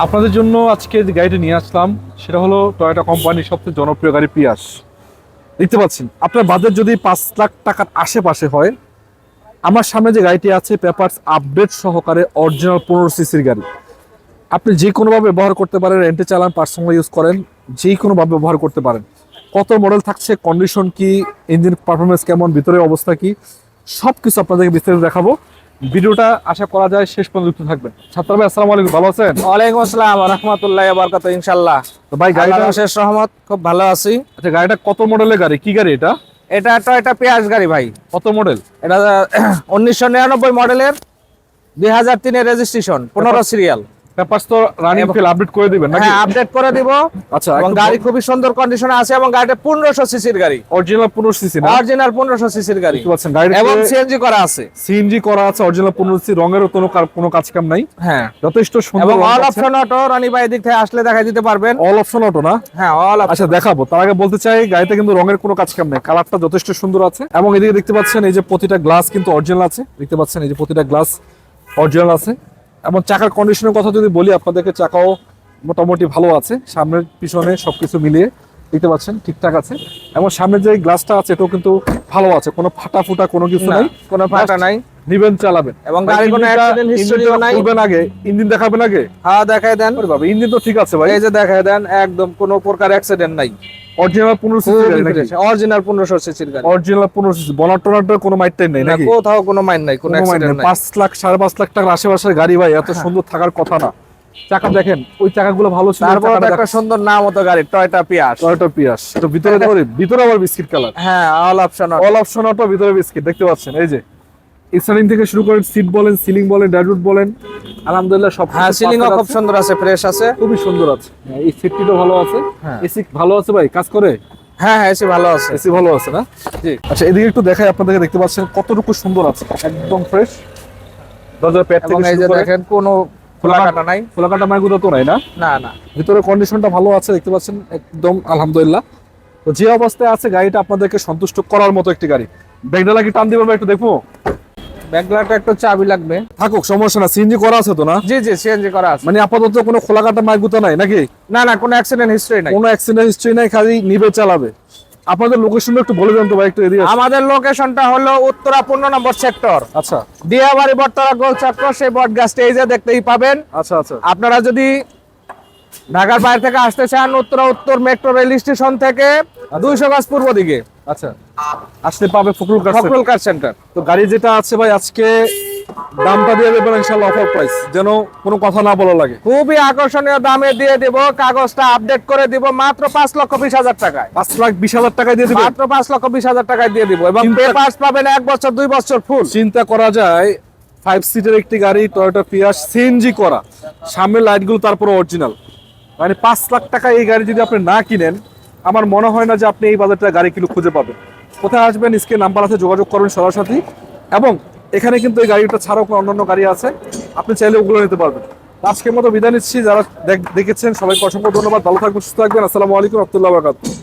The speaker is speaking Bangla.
আপনাদের জন্য আজকে যে গাড়িটা নিয়ে আসলাম সেটা হলো টয়োটা কোম্পানির সবচেয়ে জনপ্রিয় গাড়ি পিয়াস। দেখতে পাচ্ছেন আপনার বাজেট যদি 5 লাখ টাকার আশেপাশে হয়, আমার সামনে যে গাড়িটি আছে পেপারস আপডেট সহকারে অরিজিনাল 15 সিসির গাড়ি। আপনি যে কোনোভাবে ব্যবহার করতে পারেন, রেন্টে চালান, পার্সোনাল ইউজ করেন, যে কোনোভাবে ব্যবহার করতে পারেন। কত মডেল থাকছে, কন্ডিশন কি, ইঞ্জিন পারফরমেন্স কেমন, ভিতরের অবস্থা কি, সব কিছু আপনাদেরকে বিস্তারিত দেখাবো। ভিডিওটা আশা করা যায় শেষ পর্যন্ত যুক্ত থাকবেন। ছাত্র ভাই আসসালামু আলাইকুম, ভালো আছেন? ওয়ালাইকুম আসসালাম ওয়া রাহমাতুল্লাহি ওয়া বারাকাতুহু। ইনশাআল্লাহ তো ভাই গাড়িটা শেষ রহমত, খুব ভালো আছি। আচ্ছা, গাড়িটা কত মডেলের গাড়ি, কি গাড়ি এটা? এটা টয়োটা পিয়াস গাড়ি ভাই। কত মডেল? এটা 1999 মডেলের, 2003 এর রেজিস্ট্রেশন, 15 সিরিয়াল। পেপারস তো রানিং ফিল আপডেট করে দিবেন নাকি? হ্যাঁ, আপডেট করে দিব। আচ্ছা, এবং গাড়ি খুবই সুন্দর কন্ডিশনে আছে এবং গাড়িটা 1500 সিসির গাড়ি, অরিজিনাল 15 সিসি না? অরিজিনাল 1500 সিসির গাড়ি। দেখতে পাচ্ছেন গাড়িতে এবং সিএনজি করা আছে। সিএনজি করা আছে, অরিজিনাল 15 সিসি, রঙেরও কোনো কাজ কাম নাই। হ্যাঁ, যথেষ্ট সুন্দর এবং রং অল আছে। Option auto. রানী ভাই দিক থেকে আসলে দেখাই দিতে পারবেন। অল অপশন অটো না? হ্যাঁ, অল অপশন। আচ্ছা দেখাবো, তার আগে বলতে চাই গাড়িতে কিন্তু রঙের কোনো কাজ কাম নেই, কালারটা যথেষ্ট সুন্দর আছে। এবং এদিকে দেখতে পাচ্ছেন এই যে প্রতিটা গ্লাস কিন্তু অরিজিনাল আছে। দেখতে পাচ্ছেন এই যে প্রতিটা গ্লাস অরিজিনাল আছে। এবং চাকার কন্ডিশনের কথা যদি বলি আপনাদেরকে, চাকাও মোটামুটি ভালো আছে, সামনের পিছনে সবকিছু মিলিয়ে দেখতে পাচ্ছেন ঠিকঠাক আছে। এবং সামনের যে গ্লাসটা আছে এটাও কিন্তু ভালো আছে, কোনো ফাটা ফুটা কোনো কিছু নাই, কোনো ফাটা নাই। নিবেন চালাবেন। এবং গাড়ির কোনো অ্যাক্সিডেন্ট হিস্টরিও নাই। খুলবেন আগে, ইঞ্জিন দেখাবেন আগে। হ্যাঁ, দেখাই দেন। আরে বাবা, ইঞ্জিন তো ঠিক আছে ভাই। এই যে দেখাই দেন, একদম কোনো প্রকার অ্যাক্সিডেন্ট নাই। অরিজিনাল 15 সিসি গাড়ি নাকি? অরিজিনাল 1500 সিসির গাড়ি। অরিজিনাল 15 সিসি, বনার টনার কোনো মাইটাই নাই না, নাকি? কোথাও কোনো মাইন নাই, কোনো অ্যাক্সিডেন্ট নাই। 5 লাখ 5.5 লাখ টাকার আশেপাশের গাড়ি ভাই, এত সুন্দর থাকার কথা না। চাকা দেখেন, ওই চাকাগুলো ভালো ছিল। তারপর একটা সুন্দর নাম মতো গাড়ি, টয়োটা পিয়াস। টয়োটা পিয়াস। তো ভিতরে দেখো, ভিতরে আবার বিস্কিট কালার। হ্যাঁ, all option. All option auto, ভিতরে বিস্কিট। দেখতে পাচ্ছেন এই যে স্টার্টিং থেকে শুরু করে সিট বলেন, সিলিং বলেন, ড্যাশবোর্ড বলেন, আলহামদুলিল্লাহ সব। হ্যাঁ, সিলিং ও খুব সুন্দর আছে, ফ্রেশ আছে, খুবই সুন্দর আছে। এই সিটটিও ভালো আছে। হ্যাঁ। এসি ভালো আছে ভাই, কাজ করে? হ্যাঁ হ্যাঁ, এসি ভালো আছে। এসি ভালো আছে না? জি। আচ্ছা, এদিকে একটু দেখাই আপনাদেরকে। দেখতে পাচ্ছেন কতটুকু সুন্দর আছে, একদম ফ্রেশ। দরজার প্যাড এবং থেকে এই যে শুরু করে দেখেন, কোনো খোলা কাটা নাই। খোলা কাটা মাইগুলো তো নাই না? না না। ভিতরে কন্ডিশনটা ভালো আছে, দেখতে পাচ্ছেন একদম আলহামদুলিল্লাহ। তো যে অবস্থায় আছে গাড়িটা আপনাদেরকে সন্তুষ্ট করার মতো একটি গাড়ি। ব্যাগডালা কি টান দিবেন একটু দেখবো? ব্যাকলাইটটা একটু চাবি লাগবে। থাকুক, সমস্যা না। সিএনজি করা আছে তো না? জি জি, সিএনজি করা আছে। মানে আপাতত কোনো খোলা কাটা মাইগুতো নাই নাকি? না না, কোনো অ্যাক্সিডেন্ট হিস্টরি নাই। কোনো অ্যাক্সিডেন্ট হিস্ট্রি নাই, খালি নিবে চালাবে। আপনাদের লোকেশনটা একটু বলে দেন তো ভাই, একটু এদিকে আসুন। আমাদের লোকেশনটা হলো উত্তরা 15 নম্বর সেক্টর, আচ্ছা দিয়াবাড়ি বটতলা গোল চক্র। সেই বট গাছটা এই যে দেখতেই পাবেন। আচ্ছা আচ্ছা। আপনারা যদি ঢাকার বাইরে থেকে আসতে চান, উত্তরা উত্তর মেট্রো রেল স্টেশন থেকে 200 গজ পূর্ব দিকে আচ্ছা, আসলে পাবে ফখরুল কার সেন্টার। তো গাড়ি যেটা আছে ভাই, আজকে দামটা দিয়ে দেবেন ইনশাআল্লাহ অফার প্রাইস, যেন কোনো কথা না বলা লাগে। খুবই আকর্ষণীয় দামে দিয়ে দেব, কাগজটা আপডেট করে দিব মাত্র 5,20,000 টাকায়। 5,20,000 টাকায় দিয়ে দিবেন? মাত্র 5,20,000 টাকায় দিয়ে দিব। এবং পেপারস পাবেন 1 বছর 2 বছর ফুল। চিন্তা করা যায় 5 সিটের একটি গাড়ি, টয়োটা পিয়াস, সিএনজি করা, সামনের লাইটগুলো তারপরে অরিজিনাল। মানে 5 লাখ টাকা এই গাড়ি যদি আপনি না কিনেন, আমার মনে হয় না যে আপনি এই বাজারটা গাড়ি কিলো খুঁজে পাবেন। কোথায় আসবেন, স্ক্রিনে নাম্বার আছে, যোগাযোগ করবেন সরাসরি। এবং এখানে কিন্তু এই গাড়িটা ছাড়াও অন্যান্য গাড়ি আছে, আপনি চাইলে ওগুলো নিতে পারবেন। আজকের মতো বিদায় নিচ্ছি। যারা দেখেছেন সবাইকে অসংখ্য ধন্যবাদ। ভালো থাকবেন, সুস্থ থাকবেন। আসসালামু আলাইকুম ওয়া রাহমাতুল্লাহি ওয়া বারাকাতুহু।